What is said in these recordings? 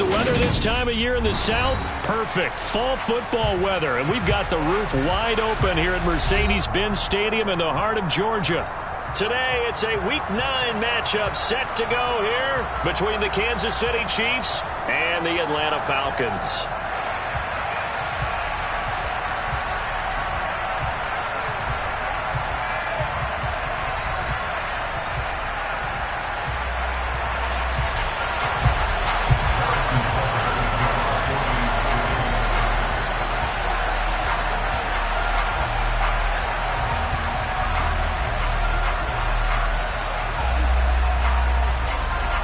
weather this time of year in the South? Perfect. Fall football weather. And we've got the roof wide open here at Mercedes-Benz Stadium in the heart of Georgia. Today, it's a Week 9 matchup set to go here between the Kansas City Chiefs and the Atlanta Falcons.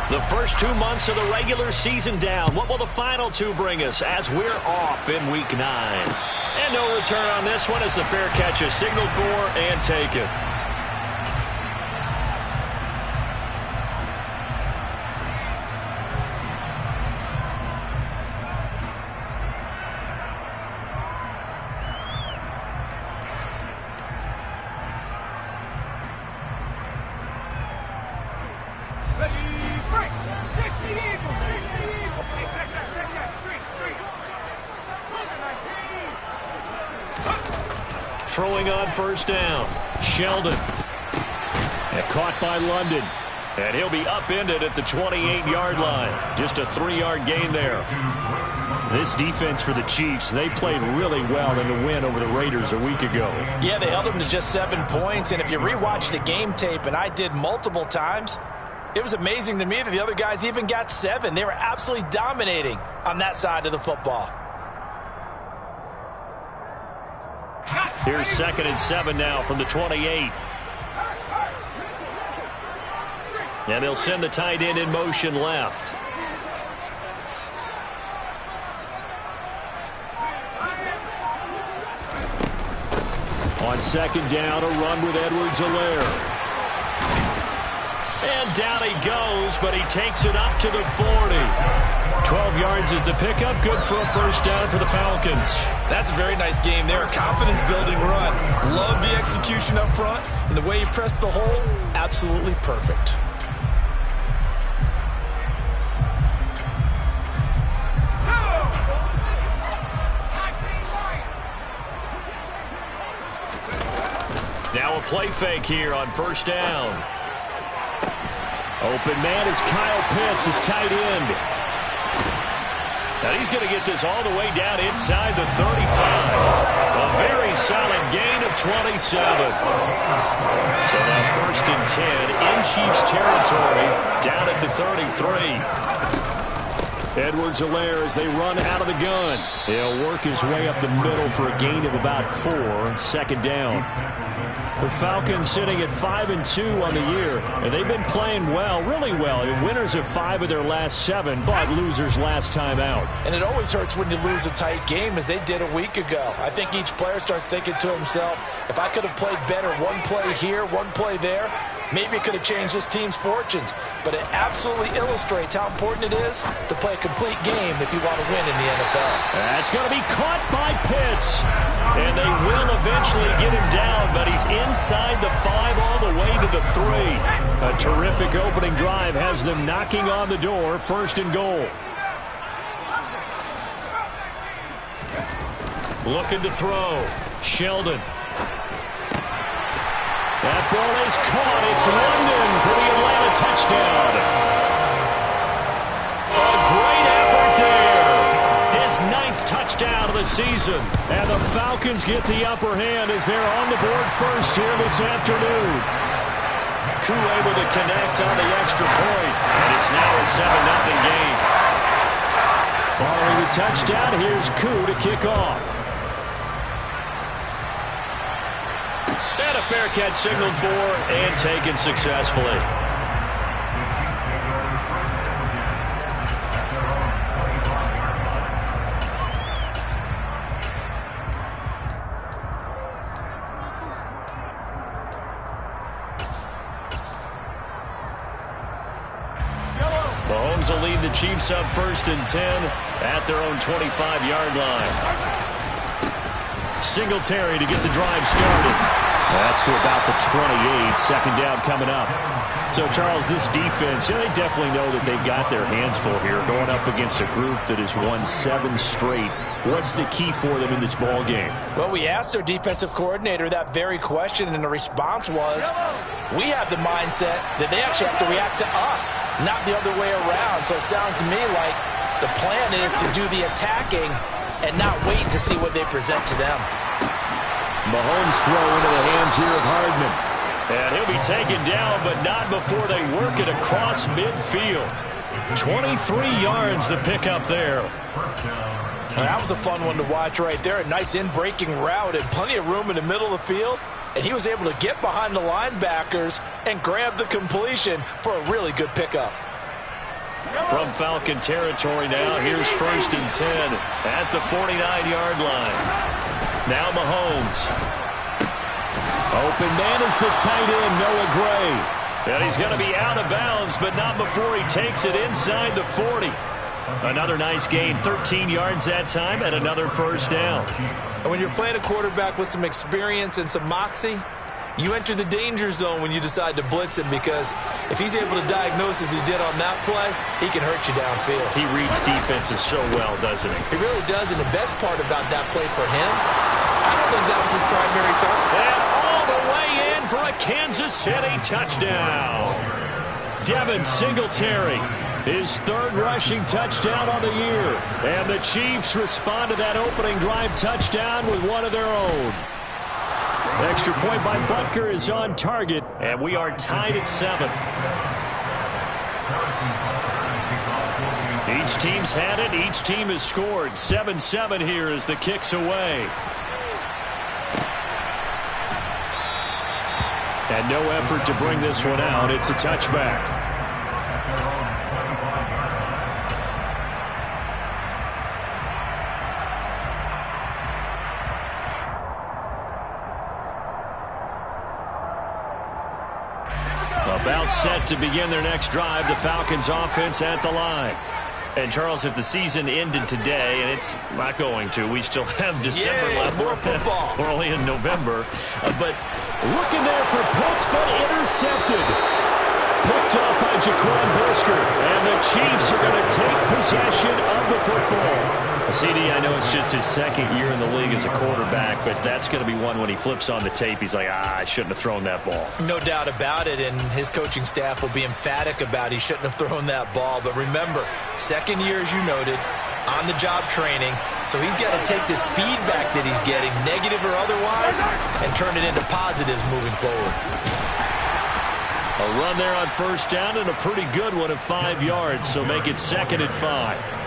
The first 2 months of the regular season down. What will the final 2 bring us as we're off in Week 9? And no return on this one as the fair catch is signaled for and taken. Throwing on first down. Sheldon. And caught by London. And he'll be upended at the 28-yard line. Just a 3-yard gain there. This defense for the Chiefs, they played really well in the win over the Raiders a week ago. Yeah, they held them to just 7 points. And if you rewatch the game tape, and I did multiple times, it was amazing to me that the other guys even got 7. They were absolutely dominating on that side of the football. Here's 2nd and 7 now from the 28. And they'll send the tight end in motion left. On 2nd down, a run with Edwards-Helaire. And down he goes, but he takes it up to the 40. 12 yards is the pickup. Good for a first down for the Falcons. That's a very nice game there. Confidence-building run. Love the execution up front. And the way he pressed the hole, absolutely perfect. Now a play fake here on first down. Open man is Kyle Pitts, his tight end. Now he's going to get this all the way down inside the 35. A very solid gain of 27. So now 1st and 10 in Chiefs territory, down at the 33. Edwards-Helaire as they run out of the gun. He'll work his way up the middle for a gain of about 4. 2nd down. The Falcons sitting at 5-2 on the year, and they've been playing well, really well. I mean, winners of 5 of their last 7, but losers last time out. And it always hurts when you lose a tight game, as they did a week ago. I think each player starts thinking to himself, if I could have played better one play here, one play there, maybe it could have changed this team's fortunes. But it absolutely illustrates how important it is to play a complete game if you want to win in the NFL. That's going to be caught by Pitts. And they will eventually get him down, but he's inside the 5 all the way to the 3. A terrific opening drive has them knocking on the door, 1st and goal. Looking to throw. Sheldon. That ball is caught. It's London for the Atlanta touchdown. A great effort there. His 9th touchdown of the season. And the Falcons get the upper hand as they're on the board first here this afternoon. Koo able to connect on the extra point. And it's now a 7-0 game. Following the touchdown, here's Koo to kick off. And a fair catch signaled for and taken successfully. Mahomes will lead the Chiefs up 1st and 10 at their own 25-yard line. Singletary to get the drive started. That's to about the 28. Second down coming up. So, Charles, this defense, they definitely know that they've got their hands full here, going up against a group that has won 7 straight. What's the key for them in this ball game? Well, we asked their defensive coordinator that very question, and the response was, we have the mindset that they actually have to react to us, not the other way around. So it sounds to me like the plan is to do the attacking and not wait to see what they present to them. Mahomes throw into the hands here of Hardman. And he'll be taken down, but not before they work it across midfield. 23 yards to pick up there. That was a fun one to watch right there. A nice in-breaking route and plenty of room in the middle of the field. And he was able to get behind the linebackers and grab the completion for a really good pickup. From Falcon territory now, here's 1st and 10 at the 49-yard line. Now Mahomes. Open man is the tight end, Noah Gray. And he's going to be out of bounds, but not before he takes it inside the 40. Another nice gain, 13 yards that time, and another first down. And when you're playing a quarterback with some experience and some moxie, you enter the danger zone when you decide to blitz him, because if he's able to diagnose as he did on that play, he can hurt you downfield. He reads defenses so well, doesn't he? He really does, and the best part about that play for him, I don't think that was his primary target. And all the way in for a Kansas City touchdown. Devin Singletary, his 3rd rushing touchdown on the year. And the Chiefs respond to that opening drive touchdown with one of their own. Extra point by Butker is on target, and we are tied at 7. Each team's had it. Each team has scored. 7-7 here as the kick's away. And no effort to bring this one out. It's a touchback. About set to begin their next drive, the Falcons offense at the line. And, Charles, if the season ended today, and it's not going to, we still have December left. More football. We're only in November. But looking there for Pitts, but intercepted. Picked off by Jaquan Brisker. And the Chiefs are going to take possession of the football. CD, I know it's just his 2nd year in the league as a quarterback, but that's going to be one when he flips on the tape. He's like, I shouldn't have thrown that ball. No doubt about it, and his coaching staff will be emphatic about he shouldn't have thrown that ball. But remember, 2nd year, as you noted, on-the-job training, so he's got to take this feedback that he's getting, negative or otherwise, and turn it into positives moving forward. A run there on 1st down, and a pretty good one at 5 yards, so make it 2nd and 5.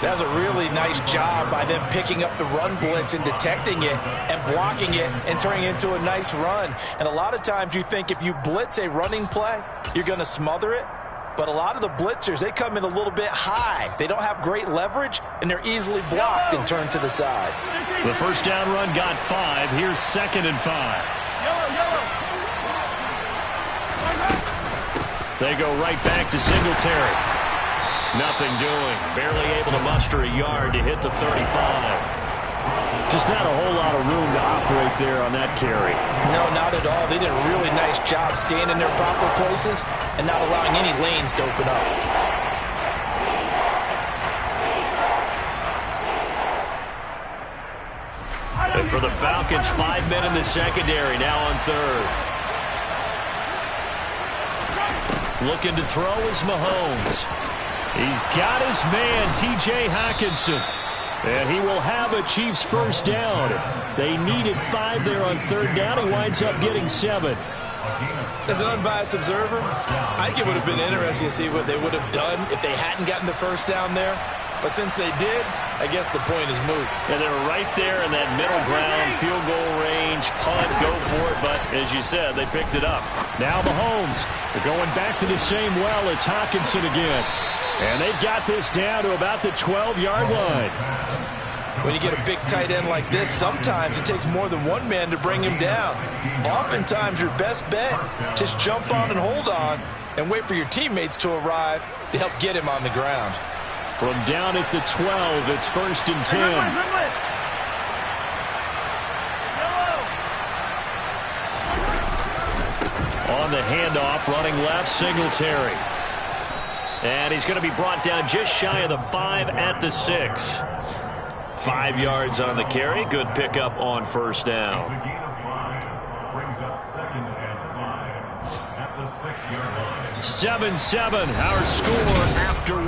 That was a really nice job by them picking up the run blitz and detecting it and blocking it and turning it into a nice run. And a lot of times you think if you blitz a running play, you're going to smother it. But a lot of the blitzers, they come in a little bit high. They don't have great leverage, and they're easily blocked and turned to the side. The 1st down run got 5. Here's 2nd and 5. They go right back to Singletary. Nothing doing. Barely able to muster a yard to hit the 35. Just not a whole lot of room to operate there on that carry. No, not at all. They did a really nice job staying in their proper places and not allowing any lanes to open up. And for the Falcons, 5 men in the secondary, now on 3rd. Looking to throw is Mahomes. He's got his man, T.J. Hockenson. And he will have a Chiefs 1st down. They needed 5 there on 3rd down. He winds up getting 7. As an unbiased observer, I think it would have been interesting to see what they would have done if they hadn't gotten the 1st down there. But since they did, I guess the point is moot. And they're right there in that middle ground, field goal range, punt, go for it. But as you said, they picked it up. Now Mahomes, they're going back to the same well. It's Hockenson again. And they've got this down to about the 12-yard line. When you get a big tight end like this, sometimes it takes more than one man to bring him down. Oftentimes, your best bet, just jump on and hold on and wait for your teammates to arrive to help get him on the ground. From down at the 12, it's 1st and 10. on the handoff, running left, Singletary. And he's going to be brought down just shy of the 5 at the 6. 5 yards on the carry. Good pickup on first down. Brings up 2nd and 5 at the 6-yard line. 7-7, our score after 1.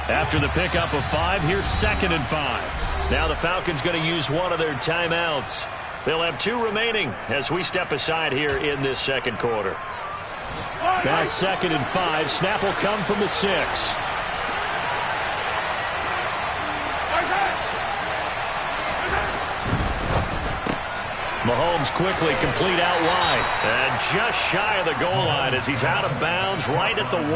After the pickup of 5, here's 2nd and 5. Now the Falcons going to use one of their timeouts. They'll have 2 remaining as we step aside here in this second quarter. Now 2nd and 5. Snap will come from the 6. Mahomes quickly complete out wide. And just shy of the goal line as he's out of bounds right at the 1.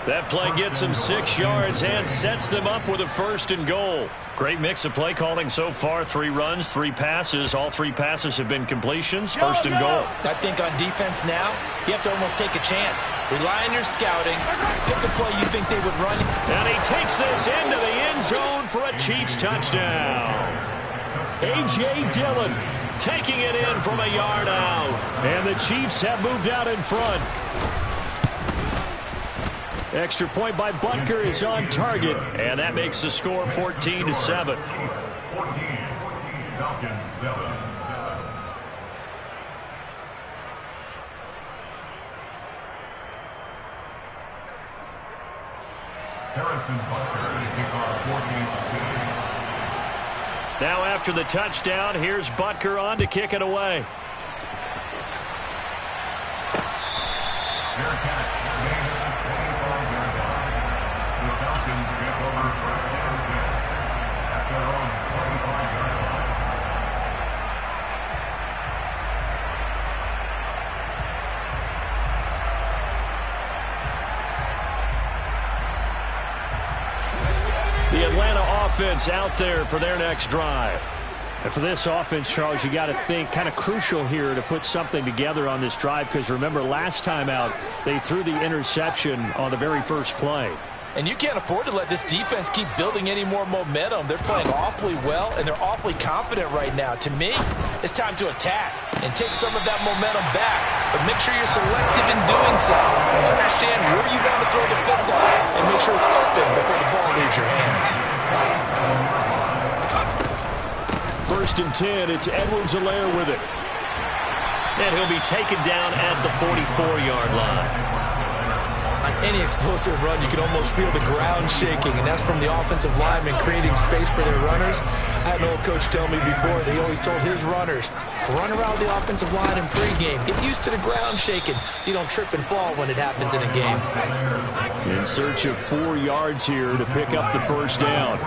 That play gets him 6 yards and sets them up with a 1st and goal. Great mix of play calling so far. 3 runs, 3 passes. All 3 passes have been completions. 1st and goal. I think on defense now, you have to almost take a chance. Rely on your scouting. Pick the play you think they would run. And he takes this into the end zone for a Chiefs touchdown. A.J. Dillon taking it in from a yard out. And the Chiefs have moved out in front. Extra point by Butker is on target. And that makes the score 14-7. 14, Falcons 7. Harrison Butker to kick off 14-2. Now after the touchdown, here's Butker on to kick it away. Fair catch. The Atlanta offense out there for their next drive. And for this offense, Charles, you got to think kind of crucial here to put something together on this drive, because remember last time out they threw the interception on the very first play. And you can't afford to let this defense keep building any more momentum. They're playing awfully well, and they're awfully confident right now. To me, it's time to attack and take some of that momentum back. But make sure you're selective in doing so. Understand where you want to throw the football, and make sure it's open before the ball leaves your hands. 1st and 10, it's Edwards-Helaire with it. And he'll be taken down at the 44-yard line. On any explosive run, you can almost feel the ground shaking, and that's from the offensive linemen creating space for their runners. I had an old coach tell me before that he always told his runners, run around the offensive line in pregame. Get used to the ground shaking so you don't trip and fall when it happens in a game. In search of 4 yards here to pick up the 1st down.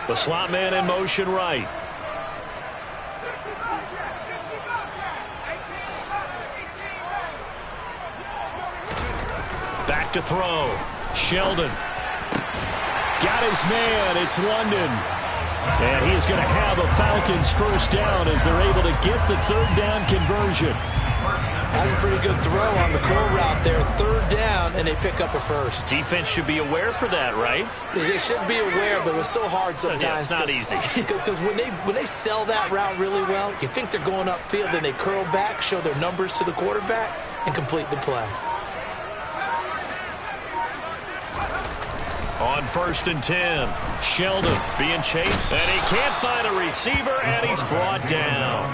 The slot man in motion right. Back to throw. Sheldon. Got his man. It's London. And he is going to have a Falcons 1st down as they're able to get the 3rd down conversion. That's a pretty good throw on the curl route there. 3rd down, and they pick up a 1st. Defense should be aware for that, right? They should be aware, but it's so hard sometimes. Yeah, it's not easy. Because when they sell that route really well, you think they're going upfield, then they curl back, show their numbers to the quarterback, and complete the play. On 1st and 10, Sheldon being chased, and he can't find a receiver, and he's brought down.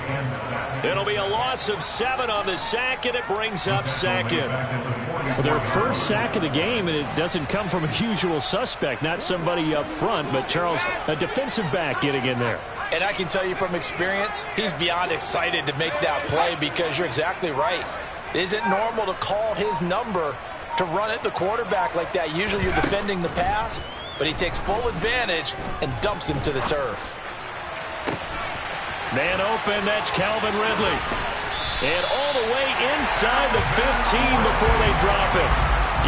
It'll be a loss of 7 on the sack, and it brings up 2nd. Well, their 1st sack of the game, and it doesn't come from a usual suspect, not somebody up front, but Charles, a defensive back getting in there. And I can tell you from experience, he's beyond excited to make that play because you're exactly right. It isn't normal to call his number to run at the quarterback like that. Usually you're defending the pass, but he takes full advantage and dumps him to the turf. Man open, that's Calvin Ridley. And all the way inside the 15 before they drop it.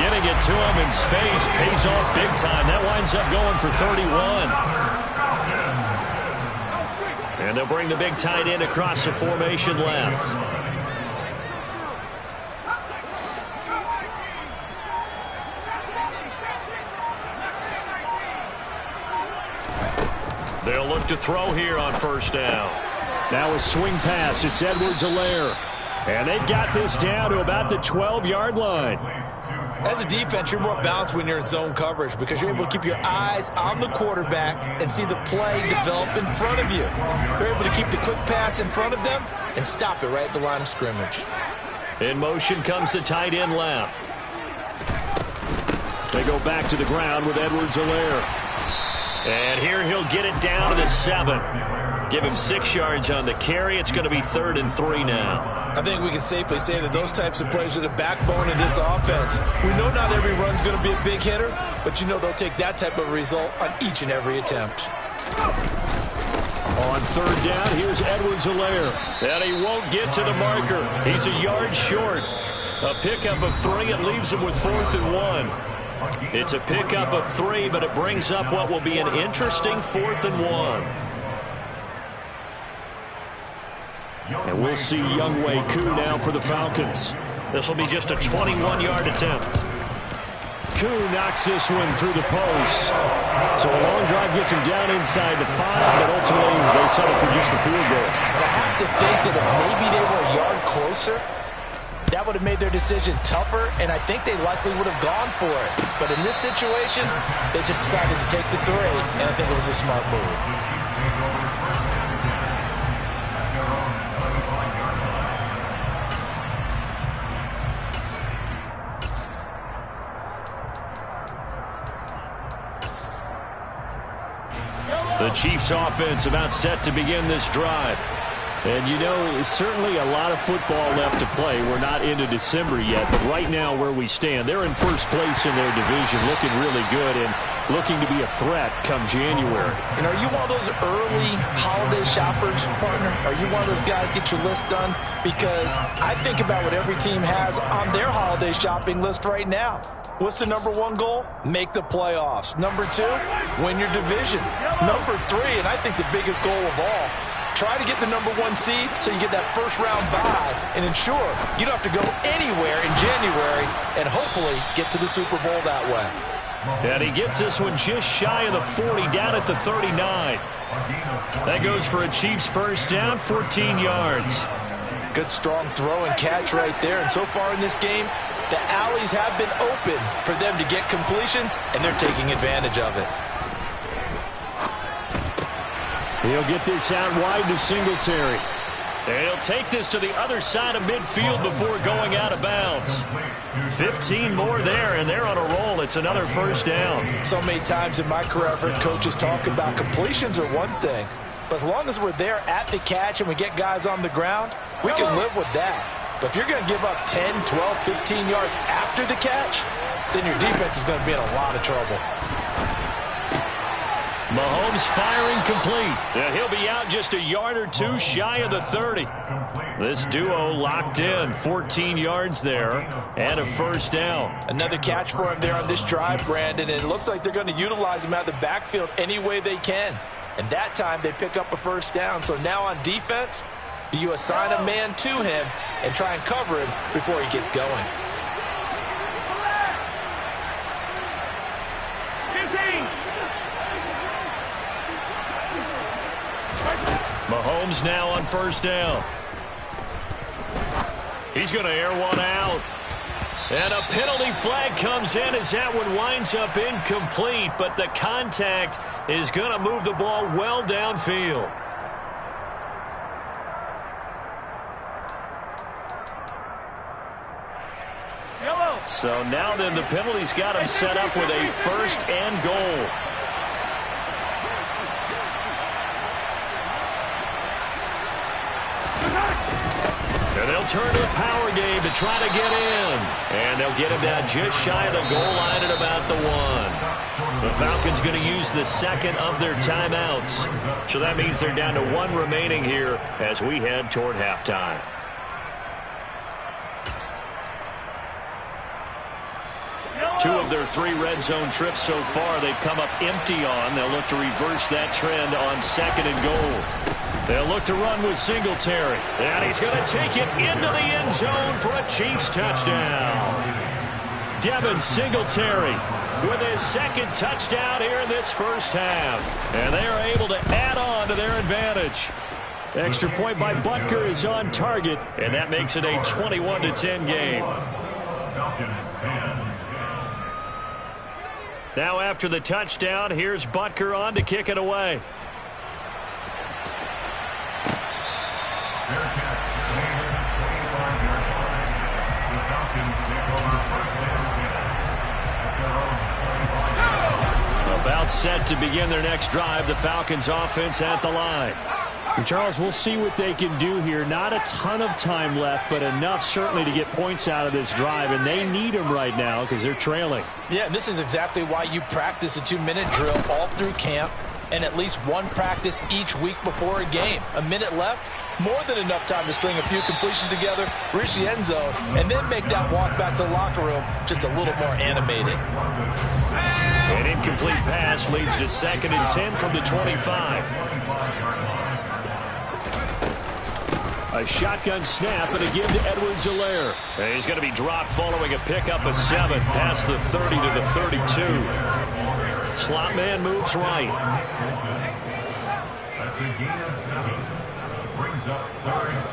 Getting it to him in space pays off big time. That winds up going for 31. And they'll bring the big tight end across the formation left. They'll look to throw here on first down. Now a swing pass. It's Edwards-Helaire. And they've got this down to about the 12-yard line. As a defense, you're more balanced when you're in zone coverage because you're able to keep your eyes on the quarterback and see the play develop in front of you. They're able to keep the quick pass in front of them and stop it right at the line of scrimmage. In motion comes the tight end left. They go back to the ground with Edwards-Helaire. And here he'll get it down to the 7. Give him 6 yards on the carry. It's going to be 3rd and 3 now. I think we can safely say that those types of plays are the backbone of this offense. We know not every run's going to be a big hitter, but you know they'll take that type of result on each and every attempt. On 3rd down, here's Edwards-Helaire. And he won't get to the marker. He's a yard short. A pickup of 3. It leaves him with 4th and 1. It's a pickup of 3, but it brings up what will be an interesting 4th and 1. And we'll see Younghoe Koo now for the Falcons. This will be just a 21-yard attempt. Koo knocks this one through the post. So a long drive gets him down inside the 5, but ultimately they settle for just a field goal. But I have to think that if maybe they were a yard closer, that would have made their decision tougher, and I think they likely would have gone for it. But in this situation, they just decided to take the 3, and I think it was a smart move. The Chiefs offense about set to begin this drive. And you know, it's certainly a lot of football left to play. We're not into December yet, but right now where we stand, they're in first place in their division, looking really good and looking to be a threat come January. And are you one of those early holiday shoppers, partner? Are you one of those guys get your list done? Because I think about what every team has on their holiday shopping list right now. What's the number 1 goal? Make the playoffs. Number 2, win your division. Number 3, and I think the biggest goal of all, try to get the number 1 seed so you get that first-round bye and ensure you don't have to go anywhere in January and hopefully get to the Super Bowl that way. And he gets this one just shy of the 40, down at the 39. That goes for a Chiefs first down, 14 yards. Good, strong throw and catch right there. And so far in this game, the alleys have been open for them to get completions, and they're taking advantage of it. He'll get this out wide to Singletary. And he'll take this to the other side of midfield before going out of bounds. 15 more there, and they're on a roll. It's another first down. So many times in my career, I've heard coaches talk about completions are one thing, but as long as we're there at the catch and we get guys on the ground, we can live with that. But if you're going to give up 10, 12, 15 yards after the catch, then your defense is going to be in a lot of trouble. Mahomes firing complete. And he'll be out just a yard or 2 shy of the 30. This duo locked in, 14 yards there, and a first down. Another catch for him there on this drive, Brandon, and it looks like they're going to utilize him out of the backfield any way they can. And that time they pick up a first down. So now on defense, do you assign a man to him and try and cover him before he gets going? Mahomes now on first down. He's going to air one out. And a penalty flag comes in as that one winds up incomplete, but the contact is going to move the ball well downfield. So now then the penalty's got him set up with a first and goal. And they'll turn to the power game to try to get in. And they'll get him down just shy of the goal line at about the 1. The Falcons going to use the second of their timeouts. So that means they're down to 1 remaining here as we head toward halftime. Two of their 3 red zone trips so far they've come up empty on. They'll look to reverse that trend on second and goal. They'll look to run with Singletary. And he's going to take it into the end zone for a Chiefs touchdown. Devin Singletary with his second touchdown here in this first half. And they are able to add on to their advantage. Extra point by Butker is on target, and that makes it a 21-10 game. Now after the touchdown, here's Butker on to kick it away. About set to begin their next drive, the Falcons offense at the line. And Charles, we'll see what they can do here. Not a ton of time left, but enough certainly to get points out of this drive, and they need them right now because they're trailing. Yeah, and this is exactly why you practice a 2-minute drill all through camp and at least one practice each week before a game. A minute left, more than enough time to string a few completions together, reach the end zone, and then make that walk back to the locker room just a little more animated. An incomplete pass leads to 2nd and 10 from the 25. A shotgun snap and a give to Edwards-Helaire. He's going to be dropped following a pickup of 7 past the 30 to the 32. Slot man moves right. That's a gain of 7. Brings up 3rd and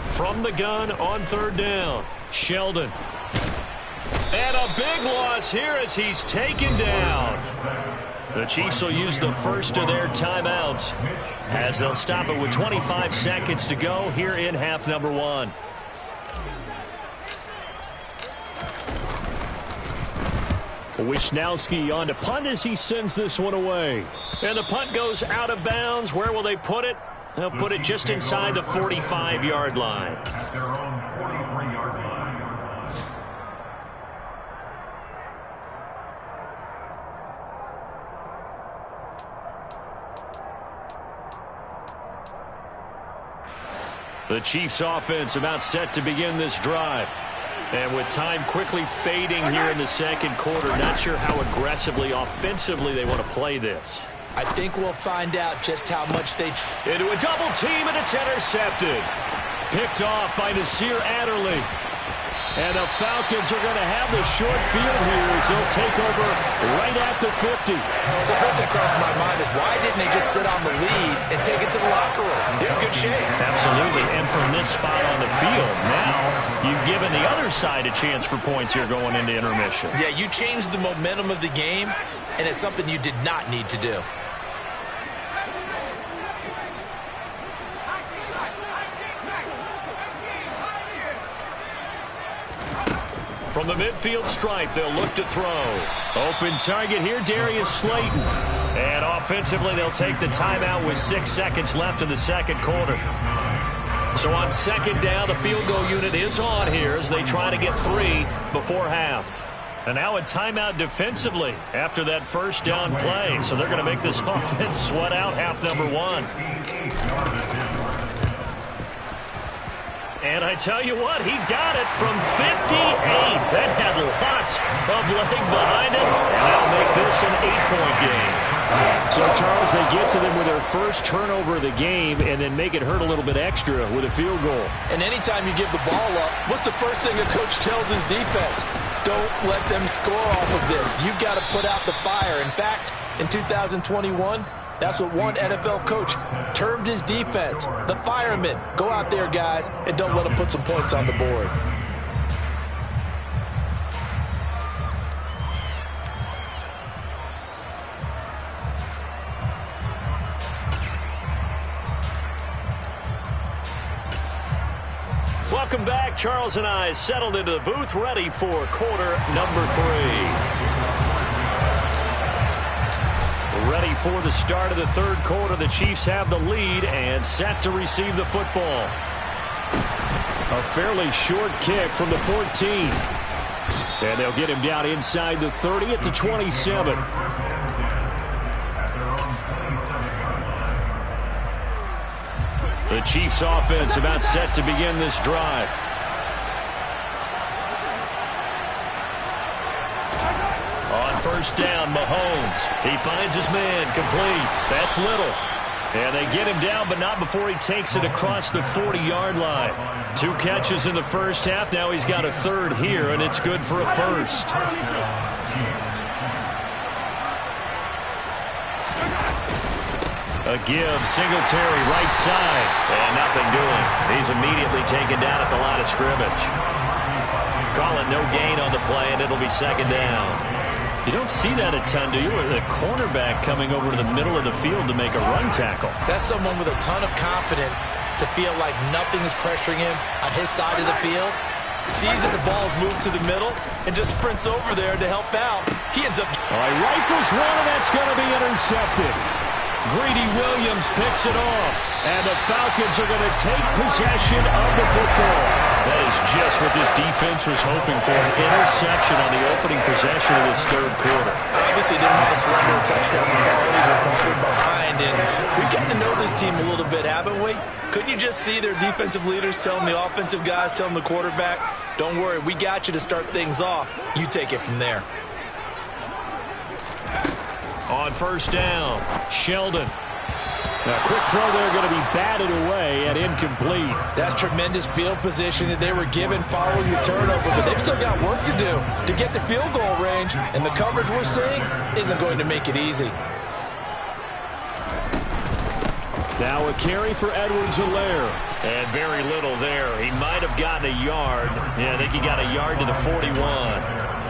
3. From the gun on 3rd down, Sheldon. And a big loss here as he's taken down. The Chiefs will use the first of their timeouts as they'll stop it with 25 seconds to go here in half number 1. Wisnowski on to punt as he sends this one away. And the punt goes out of bounds. Where will they put it? They'll put it just inside the 45-yard line. At their own 43-yard line. The Chiefs offense about set to begin this drive. And with time quickly fading here in the second quarter, not sure how aggressively, offensively they want to play this. I think we'll find out just how much they... Into a double team, and it's intercepted. Picked off by Nasir Adderley. And the Falcons are going to have the short field here as they'll take over right at the 50. So first thing crossed my mind is why didn't they just sit on the lead and take it to the locker room? They're in good shape. Absolutely, and from this spot on the field, now you've given the other side a chance for points here going into intermission. Yeah, you changed the momentum of the game, and it's something you did not need to do. From the midfield stripe, they'll look to throw. Open target here, Darius Slayton. And offensively, they'll take the timeout with 6 seconds left in the second quarter. So on 2nd down, the field goal unit is on here as they try to get 3 before half. And now a timeout defensively after that first down play. So they're going to make this offense sweat out half number 1. And I tell you what, he got it from 58. That had lots of leg behind it. And that'll make this an 8-point game. So, Charles, they get to them with their first turnover of the game and then make it hurt a little bit extra with a field goal. And anytime you give the ball up, what's the first thing a coach tells his defense? Don't let them score off of this. You've got to put out the fire. In fact, in 2021, that's what one NFL coach termed his defense, the firemen. Go out there, guys, and don't let them put some points on the board. Welcome back. Charles and I settled into the booth, ready for quarter number 3. Ready for the start of the third quarter. The Chiefs have the lead and set to receive the football. A fairly short kick from the 14. And they'll get him down inside the 30 at the 27. The Chiefs offense about set to begin this drive. On first down, Mahomes. He finds his man complete. That's Little. And they get him down, but not before he takes it across the 40-yard line. 2 catches in the first half. Now he's got a third here, and it's good for a first. A give, Singletary, right side. And nothing doing. He's immediately taken down at the line of scrimmage. Call it no gain on the play, and it'll be second down. You don't see that a ton, do you? The cornerback coming over to the middle of the field to make a run tackle. That's someone with a ton of confidence to feel like nothing is pressuring him on his side of the field. Sees that the ball's moved to the middle and just sprints over there to help out. He ends up... All right, rifles one, and that's going to be intercepted. Greedy Williams picks it off, and the Falcons are going to take possession of the football. That is just what this defense was hoping for, an interception on the opening possession of this third quarter. Obviously didn't want to surrender a touchdown early. They're behind, and we've gotten to know this team a little bit, haven't we? Couldn't you just see their defensive leaders telling the offensive guys, telling the quarterback, don't worry, we got you to start things off. You take it from there. On first down, Sheldon. Now, quick throw there going to be batted away and incomplete. That's tremendous field position that they were given following the turnover, but they've still got work to do to get the field goal range, and the coverage we're seeing isn't going to make it easy. Now a carry for Edwards-Helaire. And very little there. He might have gotten a yard. Yeah, I think he got a yard to the 41.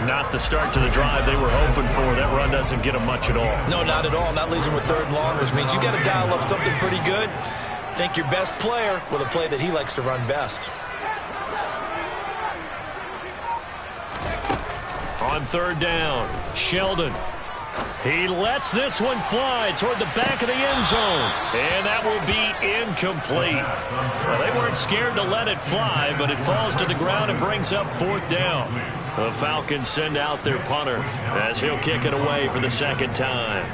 Not the start to the drive they were hoping for. That run doesn't get them much at all. No, not at all. And that leaves them with third and long, which means you got to dial up something pretty good. Think your best player with a play that he likes to run best. On third down, Sheldon. He lets this one fly toward the back of the end zone. And that will be incomplete. Well, they weren't scared to let it fly, but it falls to the ground and brings up fourth down. The Falcons send out their punter as he'll kick it away for the second time.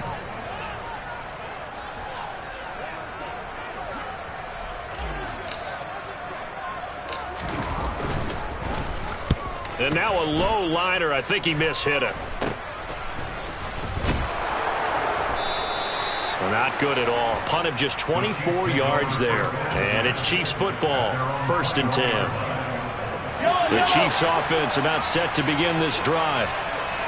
And now a low liner. I think he mishit it. Well, not good at all. Punt of just 24 yards there. And it's Chiefs football. 1st and 10. The Chiefs offense about set to begin this drive.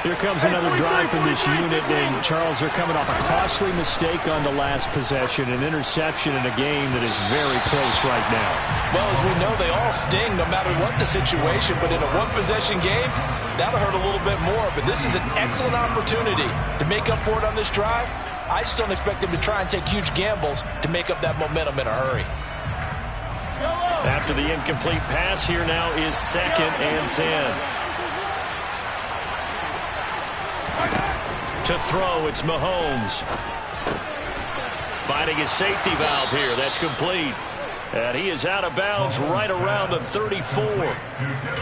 Here comes another drive from this unit, and Charles, they're coming off a costly mistake on the last possession, an interception in a game that is very close right now. Well, as we know, they all sting no matter what the situation, but in a one-possession game, that'll hurt a little bit more. But this is an excellent opportunity to make up for it on this drive. I just don't expect them to try and take huge gambles to make up that momentum in a hurry. After the incomplete pass, here now is 2nd and 10. To throw, it's Mahomes. Finding his safety valve here. That's complete. And he is out of bounds right around the 34.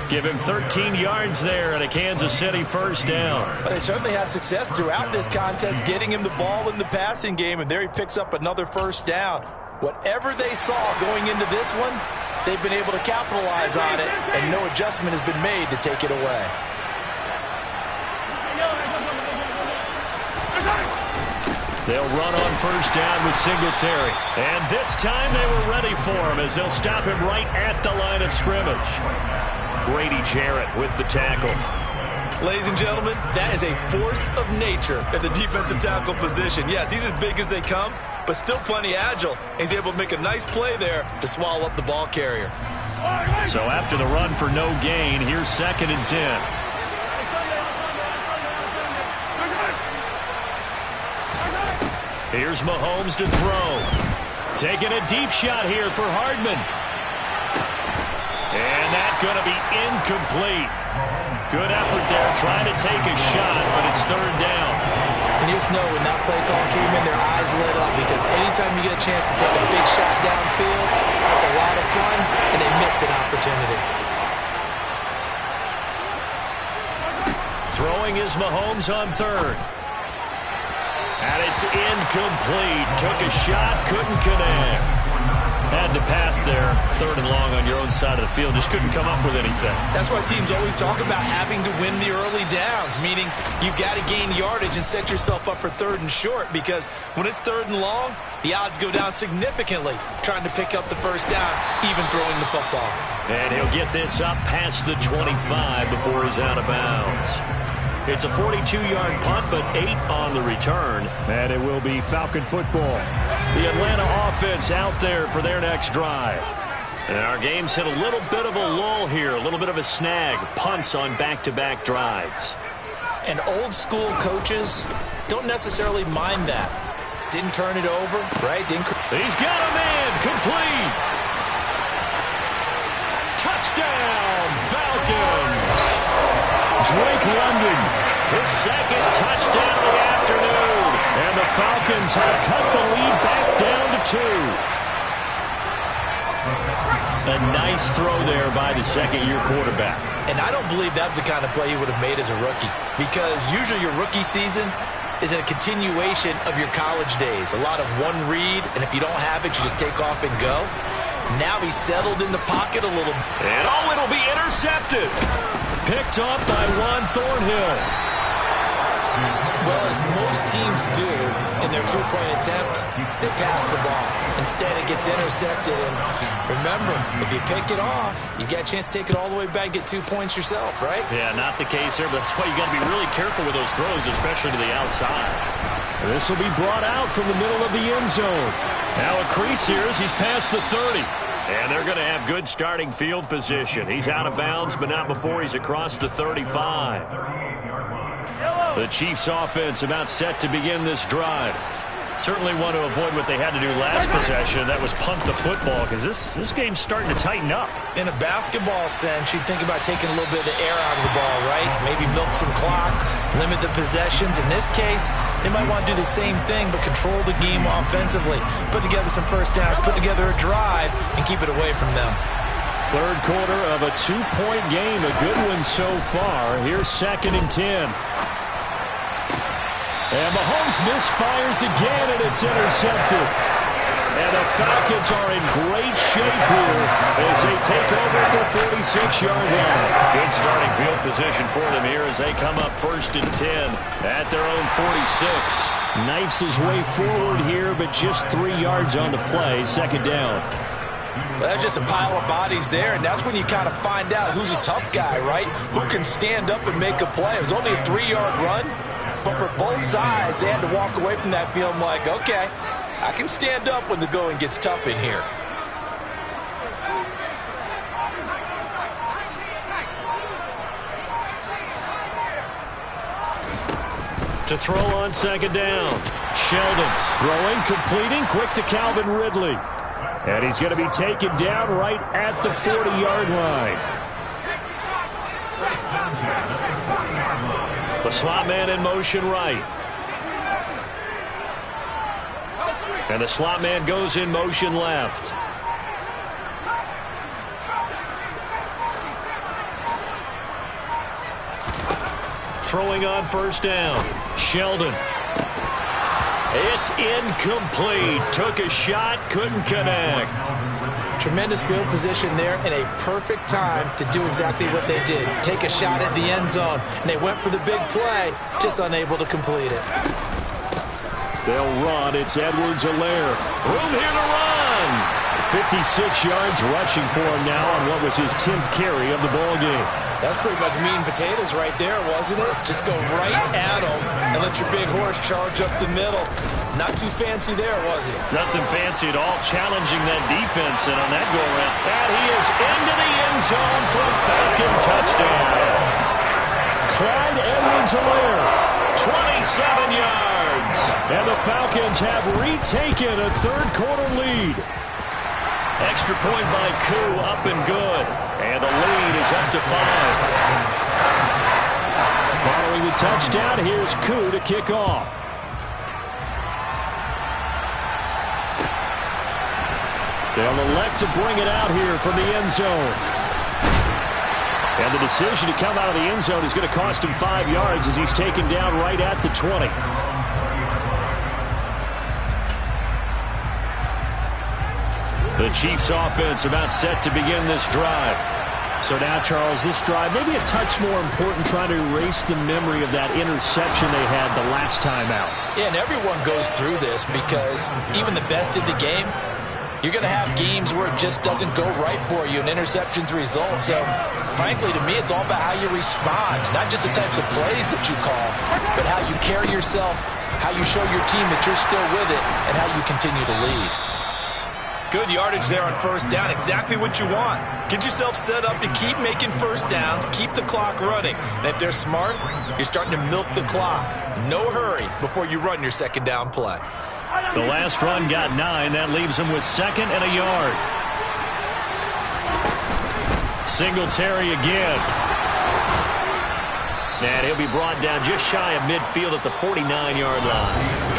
Give him 13 yards there and a Kansas City first down. But they certainly had success throughout this contest, getting him the ball in the passing game, and there he picks up another first down. Whatever they saw going into this one, they've been able to capitalize on it, and no adjustment has been made to take it away. They'll run on first down with Singletary. And this time they were ready for him as they'll stop him right at the line of scrimmage. Grady Jarrett with the tackle. Ladies and gentlemen, that is a force of nature at the defensive tackle position. Yes, he's as big as they come, but still plenty agile. He's able to make a nice play there to swallow up the ball carrier. So after the run for no gain, here's 2nd and 10. Here's Mahomes to throw. Taking a deep shot here for Hardman. And that's going to be incomplete. Good effort there trying to take a shot, but it's third down. And you just know when that play call came in, their eyes lit up, because anytime you get a chance to take a big shot downfield, that's a lot of fun, and they missed an opportunity. Throwing is Mahomes on third. And it's incomplete. Took a shot, couldn't connect. Had to pass there, 3rd and long on your own side of the field. Just couldn't come up with anything. That's why teams always talk about having to win the early downs, meaning you've got to gain yardage and set yourself up for 3rd and short, because when it's 3rd and long, the odds go down significantly trying to pick up the first down, even throwing the football. And he'll get this up past the 25 before he's out of bounds. It's a 42-yard punt, but 8 on the return. And it will be Falcon football. The Atlanta offense out there for their next drive. And our game's hit a little bit of a lull here, a little bit of a snag. Punts on back-to-back drives. And old-school coaches don't necessarily mind that. Didn't turn it over, right? He's got a man, complete. Touchdown, Falcons. Drake London, his 2nd touchdown of the afternoon. And the Falcons have cut the lead back down to 2. A nice throw there by the 2nd-year quarterback. And I don't believe that was the kind of play he would have made as a rookie, because usually your rookie season is a continuation of your college days. A lot of one read, and if you don't have it, you just take off and go. Now he's settled in the pocket a little. And it'll be intercepted. Picked off by Juan Thornhill. Well, as most teams do in their two-point attempt, they pass the ball. Instead, it gets intercepted. And remember, if you pick it off, you get a chance to take it all the way back and get 2 points yourself, right? Yeah, not the case there, but that's why you got to be really careful with those throws, especially to the outside. This will be brought out from the middle of the end zone. Now a crease here as he's past the 30. And they're going to have good starting field position. He's out of bounds, but not before he's across the 35. The Chiefs offense about set to begin this drive. Certainly want to avoid what they had to do last possession. That was punt the football, because this game's starting to tighten up. In a basketball sense, you think about taking a little bit of the air out of the ball, right? Maybe milk some clock, limit the possessions. In this case, they might want to do the same thing, but control the game offensively. Put together some first downs, put together a drive, and keep it away from them. 3rd quarter of a 2-point game. A good one so far. Here's 2nd and 10. And Mahomes misfires again, and it's intercepted. And the Falcons are in great shape here as they take over at the 46-yard line. Good starting field position for them here as they come up 1st and 10 at their own 46. Knifes his way forward here, but just 3 yards on the play. 2nd down. Well, that's just a pile of bodies there, and that's when you kind of find out who's a tough guy, right? Who can stand up and make a play. It was only a 3-yard run, but for both sides, they had to walk away from that feeling like, okay, I can stand up when the going gets tough in here. To throw on 2nd down. Sheldon throwing, completing, quick to Calvin Ridley. And he's going to be taken down right at the 40-yard line. The slot man in motion right. And the slot man goes in motion left. Throwing on 1st down. Sheldon. It's incomplete. Took a shot, couldn't connect. Tremendous field position there and a perfect time to do exactly what they did. Take a shot at the end zone. And they went for the big play, just unable to complete it. They'll run. It's Edwards-Helaire. Room here to run. 56 yards rushing for him now on what was his 10th carry of the ball game. That's pretty much meat and potatoes right there, wasn't it? Just go right at him and let your big horse charge up the middle. Not too fancy there, was it? Nothing fancy at all, challenging that defense, and on that go-around. And he is into the end zone for a Falcon touchdown. Clyde Edwards-Helaire, 27 yards. And the Falcons have retaken a 3rd quarter lead. Extra point by Koo, up and good. And the lead is up to 5. Following the touchdown, here's Koo to kick off. They'll elect to bring it out here from the end zone. And the decision to come out of the end zone is going to cost him 5 yards as he's taken down right at the 20. The Chiefs offense about set to begin this drive. So now, Charles, this drive maybe a touch more important, trying to erase the memory of that interception they had the last time out. Yeah, and everyone goes through this because even the best in the game, you're going to have games where it just doesn't go right for you, and interceptions result. So, frankly, to me, it's all about how you respond, not just the types of plays that you call, but how you carry yourself, how you show your team that you're still with it, and how you continue to lead. Good yardage there on first down. Exactly what you want. Get yourself set up to keep making first downs, keep the clock running. And if they're smart, you're starting to milk the clock. No hurry before you run your second down play. The last run got 9. That leaves him with 2nd and a yard. Singletary again. And he'll be brought down just shy of midfield at the 49-yard line.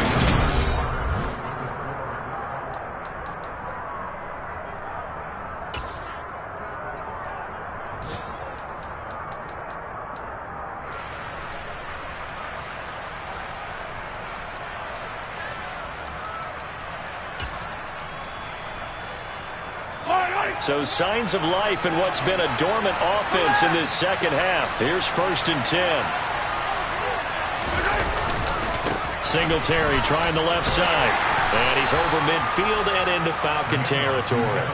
So signs of life in what's been a dormant offense in this second half. Here's 1st and 10. Singletary trying the left side. And he's over midfield and into Falcon territory.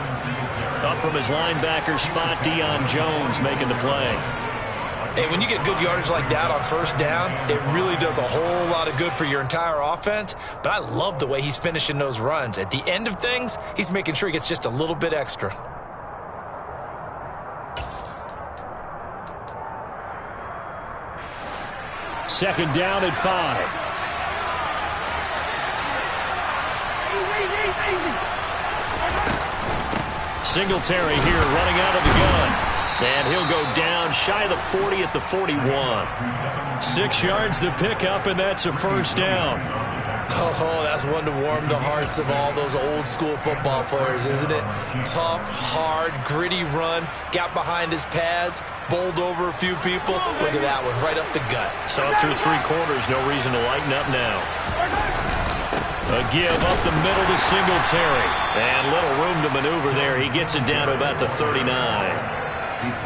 Up from his linebacker spot, Deion Jones making the play. Hey, when you get good yardage like that on first down, it really does a whole lot of good for your entire offense. But I love the way he's finishing those runs. At the end of things, he's making sure he gets just a little bit extra. Second down at 5. Singletary here running out of the gun. And he'll go down shy of the 40 at the 41. 6 yards the pickup, and that's a first down. Oh, that's one to warm the hearts of all those old school football players, isn't it? Tough, hard, gritty run, got behind his pads, bowled over a few people. Look at that one, right up the gut. So through 3 quarters, no reason to lighten up now. A give up the middle to Singletary. And little room to maneuver there. He gets it down to about the 39.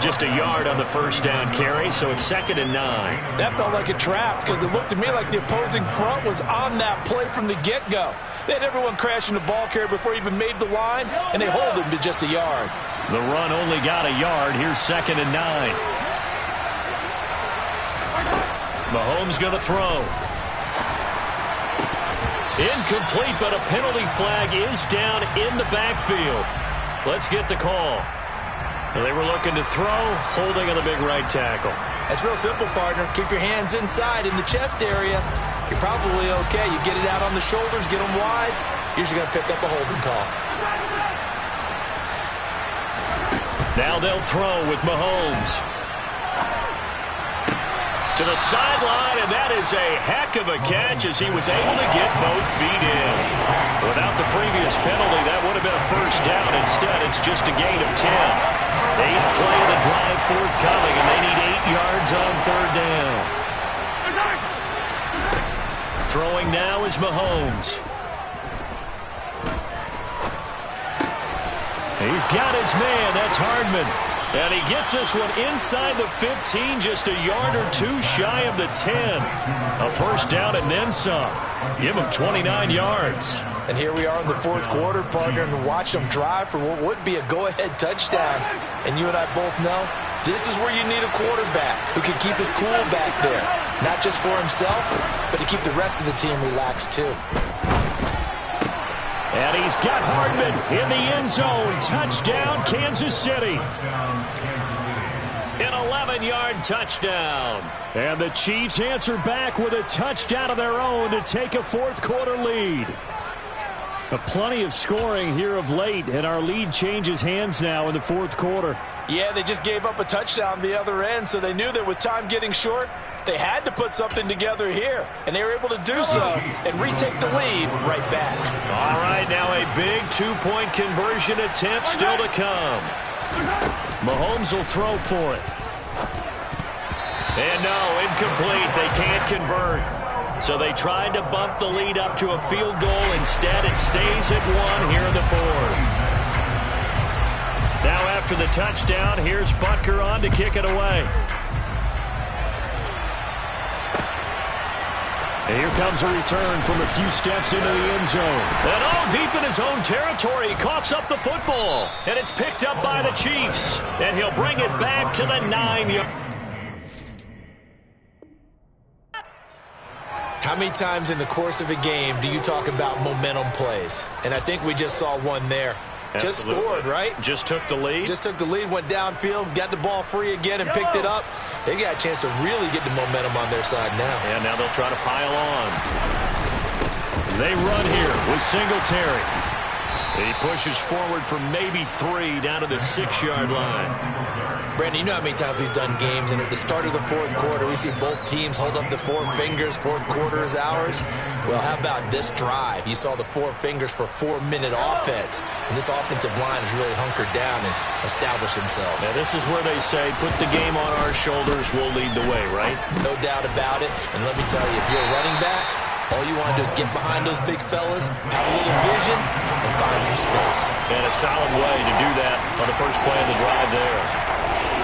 Just a yard on the first down carry, so it's 2nd and 9. That felt like a trap because it looked to me like the opposing front was on that play from the get-go. They had everyone crashing the ball carrier before he even made the line, and they hold him to just a yard. The run only got a yard. Here's 2nd and 9. Mahomes going to throw. Incomplete, but a penalty flag is down in the backfield. Let's get the call. They were looking to throw, holding on the big right tackle. That's real simple, partner. Keep your hands inside in the chest area. You're probably okay. You get it out on the shoulders, get them wide. Usually going to pick up a holding call. Now they'll throw with Mahomes. To the sideline, and that is a heck of a catch as he was able to get both feet in. Without the previous penalty, that would have been a first down. Instead, it's just a gain of 10. 8th play of the drive forthcoming, and they need 8 yards on 3rd down. Throwing now is Mahomes. He's got his man. That's Hardman. And he gets this one inside the 15, just a yard or 2 shy of the 10. A first down and then some. Give him 29 yards. And here we are in the 4th quarter, partner, and watch them drive for what would be a go-ahead touchdown. And you and I both know this is where you need a quarterback who can keep his cool back there. Not just for himself, but to keep the rest of the team relaxed too. And he's got Hardman in the end zone. Touchdown, Kansas City. An 11-yard touchdown. And the Chiefs answer back with a touchdown of their own to take a 4th quarter lead. Plenty of scoring here of late, and our lead changes hands now in the 4th quarter. Yeah, they just gave up a touchdown the other end, so they knew that with time getting short, they had to put something together here, and they were able to do so and retake the lead right back. All right, now a big 2-point conversion attempt still to come. Mahomes will throw for it. And no, incomplete. They can't convert. So they tried to bump the lead up to a field goal. Instead, it stays at 1 here in the 4th. Now after the touchdown, here's Butker on to kick it away. And here comes a return from a few steps into the end zone. And all deep in his own territory, he coughs up the football. And it's picked up by the Chiefs. And he'll bring it back to the 9-yard. How many times in the course of a game do you talk about momentum plays? And I think we just saw one there. Absolutely. Just scored, right? Just took the lead. Just took the lead, went downfield, got the ball free again, and picked it up. They got a chance to really get the momentum on their side now. And now they'll try to pile on. They run here with Singletary. He pushes forward for maybe 3 down to the 6-yard line. Brandon, you know how many times we've done games, and at the start of the fourth quarter, we see both teams hold up the 4 fingers, fourth quarter is ours. Well, how about this drive? You saw the 4 fingers for 4-minute offense, and this offensive line has really hunkered down and established themselves. Now, this is where they say, put the game on our shoulders, we'll lead the way, right? No doubt about it, and let me tell you, if you're a running back, all you want to do is get behind those big fellas, have a little vision, and find some space. And a solid way to do that on the first play of the drive there.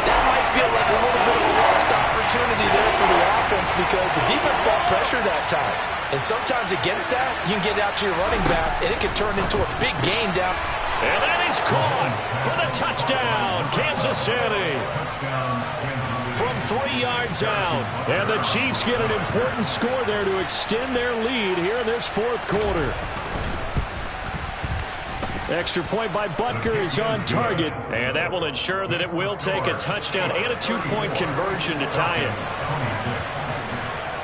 That might feel like a little bit of a lost opportunity there for the offense because the defense brought pressure that time. And sometimes against that, you can get out to your running back, and it can turn into a big gain down. And that is caught for the touchdown, Kansas City. From 3 yards out. And the Chiefs get an important score there to extend their lead here in this fourth quarter. Extra point by Butker is on target. And that will ensure that it will take a touchdown and a 2-point conversion to tie it.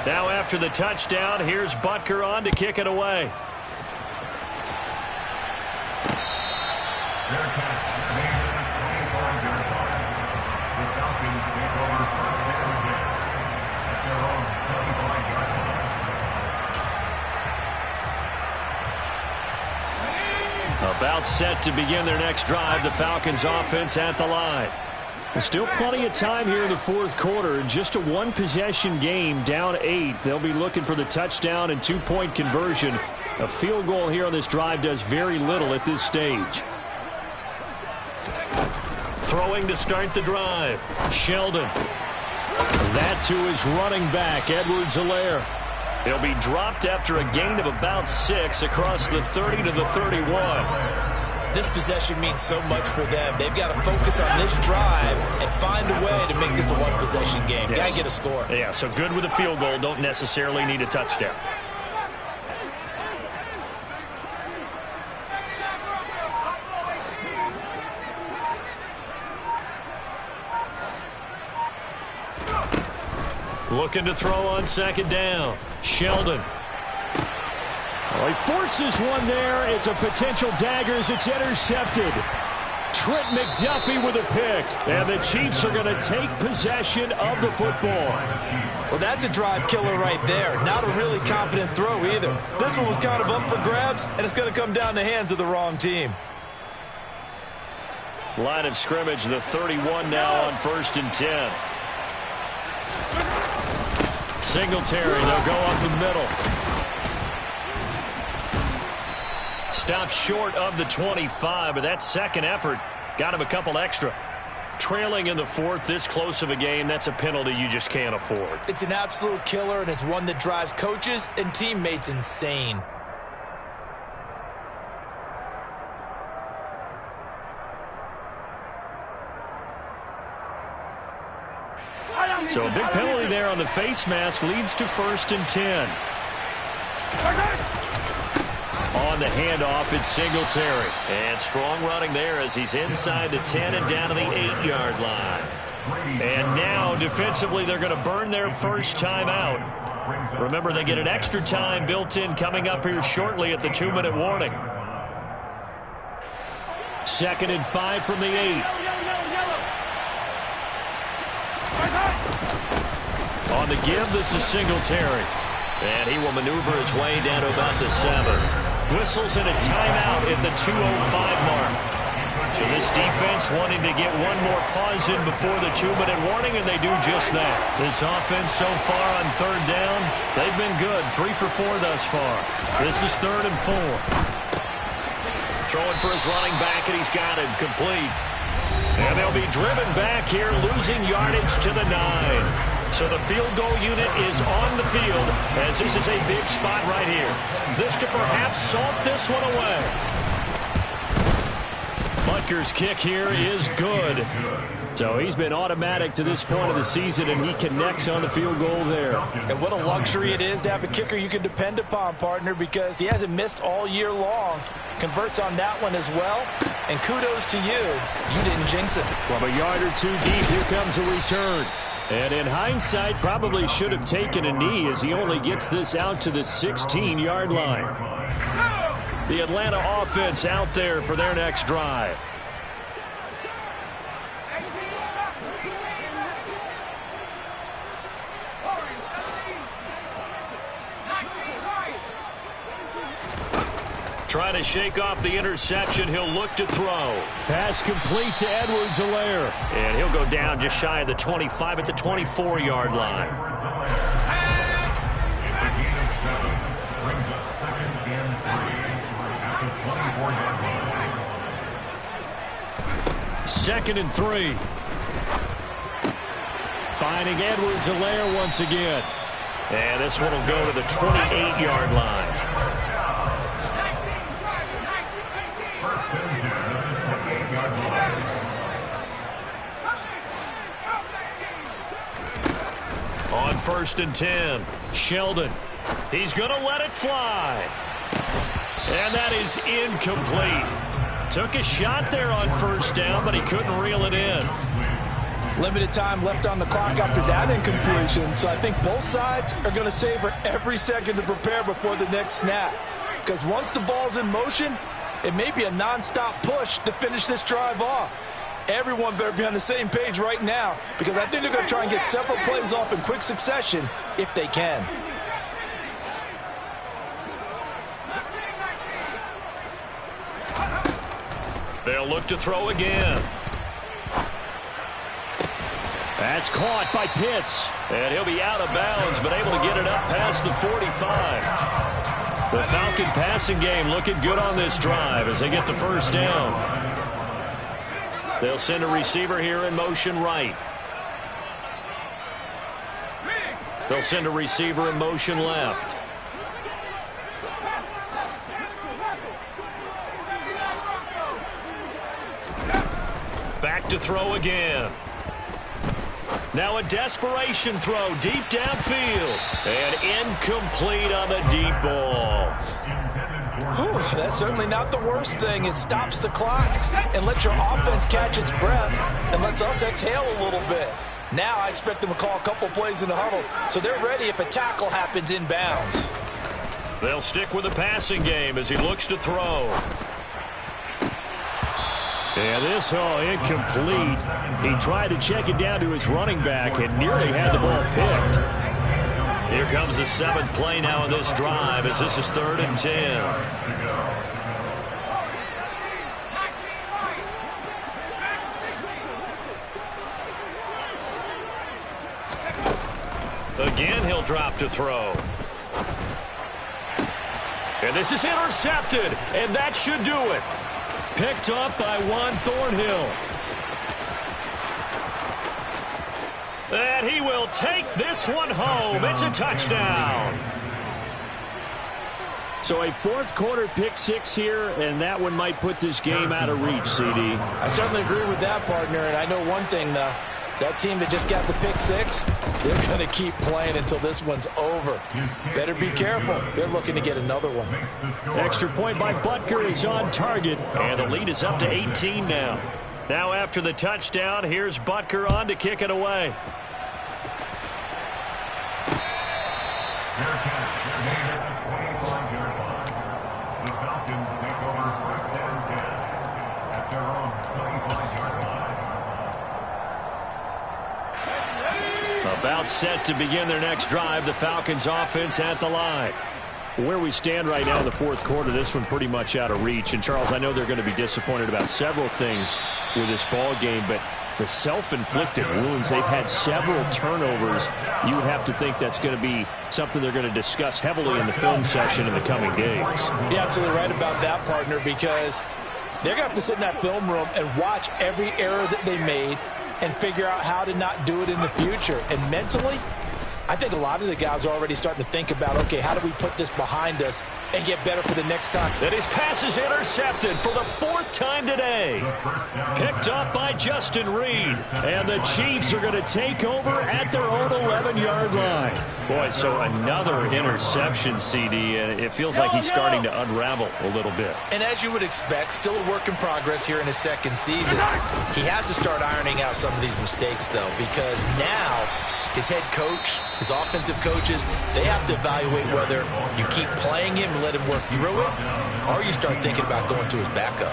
Now after the touchdown, here's Butker on to kick it away. About set to begin their next drive, the Falcons offense at the line. There's still plenty of time here in the fourth quarter. Just a 1-possession game, down 8. They'll be looking for the touchdown and 2-point conversion. A field goal here on this drive does very little at this stage. Throwing to start the drive. Sheldon. That to his running back, Edwards-Helaire. He'll be dropped after a gain of about 6 across the 30 to the 31. This possession means so much for them. They've got to focus on this drive and find a way to make this a 1-possession game. Yes. Got to get a score. Yeah, so good with a field goal. Don't necessarily need a touchdown. Looking to throw on second down. Sheldon. Well, he forces one there. It's a potential dagger as it's intercepted. Trent McDuffie with a pick. And the Chiefs are going to take possession of the football. Well, that's a drive killer right there. Not a really confident throw either. This one was kind of up for grabs, and it's going to come down the hands of the wrong team. Line of scrimmage, the 31 now on 1st and 10. Singletary, they'll go up the middle. Stopped short of the 25, but that second effort got him a couple extra. Trailing in the fourth, this close of a game, that's a penalty you just can't afford. It's an absolute killer, and it's one that drives coaches and teammates insane. So a big penalty there on the face mask leads to 1st and 10. On the handoff, it's Singletary. And strong running there as he's inside the 10 and down to the 8-yard line. And now, defensively, they're going to burn their first time out. Remember, they get an extra time built in coming up here shortly at the 2-minute warning. 2nd and 5 from the 8. On the give, this is Singletary. And he will maneuver his way down to about the 7. Whistles and a timeout at the 2:05 mark. So this defense wanting to get one more pause in before the 2-minute warning, and they do just that. This offense so far on 3rd down, they've been good. 3 for 4 thus far. This is 3rd and 4. Throwing for his running back, and he's got him complete. And they'll be driven back here, losing yardage to the 9. So the field goal unit is on the field as this is a big spot right here. This to perhaps salt this one away. Butker's kick here is good. So he's been automatic to this point of the season, and he connects on the field goal there. And what a luxury it is to have a kicker you can depend upon, partner, because he hasn't missed all year long. Converts on that one as well. And kudos to you. You didn't jinx it. From a yard or two deep, here comes a return. And in hindsight, probably should have taken a knee as he only gets this out to the 16-yard line. The Atlanta offense out there for their next drive. Trying to shake off the interception. He'll look to throw. Pass complete to Edwards-Helaire. And he'll go down just shy of the 25 at the 24-yard line. It's a gain of 7. Brings up 2nd and 3 at the 24-yard line. 2nd and 3. Finding Edwards-Helaire once again. And this one will go to the 28-yard line. On 1st and 10, Sheldon. He's going to let it fly. And that is incomplete. Took a shot there on 1st down, but he couldn't reel it in. Limited time left on the clock after that incompletion, so I think both sides are going to savor every second to prepare before the next snap. Because once the ball's in motion, it may be a non-stop push to finish this drive off. Everyone better be on the same page right now, because I think they're going to try and get several plays off in quick succession if they can. They'll look to throw again. That's caught by Pitts. And he'll be out of bounds, but able to get it up past the 45. The Falcon passing game looking good on this drive as they get the 1st down. They'll send a receiver here in motion right. They'll send a receiver in motion left. Back to throw again. Now a desperation throw deep downfield. And incomplete on the deep ball. Whew, that's certainly not the worst thing. It stops the clock and lets your offense catch its breath and lets us exhale a little bit. Now I expect them to call a couple plays in the huddle, so they're ready if a tackle happens inbounds. They'll stick with the passing game as he looks to throw. And this incomplete. He tried to check it down to his running back and nearly had the ball picked. Here comes the 7th play now in this drive as this is 3rd and 10. Again, he'll drop to throw. And this is intercepted, and that should do it. Picked up by Juan Thornhill. And he will take this one home. It's a touchdown. So a 4th quarter pick 6 here, and that one might put this game out of reach, CD. I certainly agree with that, partner, and I know one thing, though. That team that just got the pick 6, they're going to keep playing until this one's over. Better be careful. They're looking to get another one. Extra point by Butker is on target, and the lead is up to 18 now. Now after the touchdown, here's Butker on to kick it away. Fair catch. They're made at the 25-yard line. The Falcons take over 1st and 10 at their own 25-yard line. About set to begin their next drive. The Falcons offense at the line. Where we stand right now in the 4th quarter, this one pretty much out of reach. And, Charles, I know they're going to be disappointed about several things with this ball game, but the self-inflicted wounds, they've had several turnovers. You would have to think that's going to be something they're going to discuss heavily in the film session in the coming days. You're absolutely right about that, partner, because They're going to have to sit in that film room and watch every error that they made and figure out how to not do it in the future. And mentally, I think a lot of the guys are already starting to think about, okay, how do we put this behind us and get better for the next time? And his pass is intercepted for the 4th time today. Picked up by Justin Reed. And the Chiefs are going to take over at their own 11-yard line. Boy, so another interception, CD, and it feels like he's starting to unravel a little bit. And as you would expect, still a work in progress here in his second season. He has to start ironing out some of these mistakes, though, because now his head coach, his offensive coaches, they have to evaluate whether you keep playing him and let him work through it, or you start thinking about going to his backup.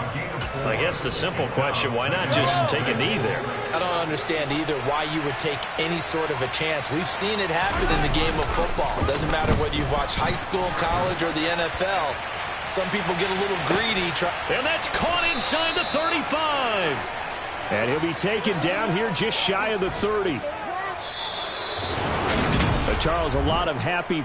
I guess the simple question, why not just take a knee there? I don't understand either why you would take any sort of a chance. We've seen it happen in the game of football. It doesn't matter whether you watch high school, college, or the NFL. Some people get a little greedy. And that's caught inside the 35. And he'll be taken down here just shy of the 30. Charles, a lot of happy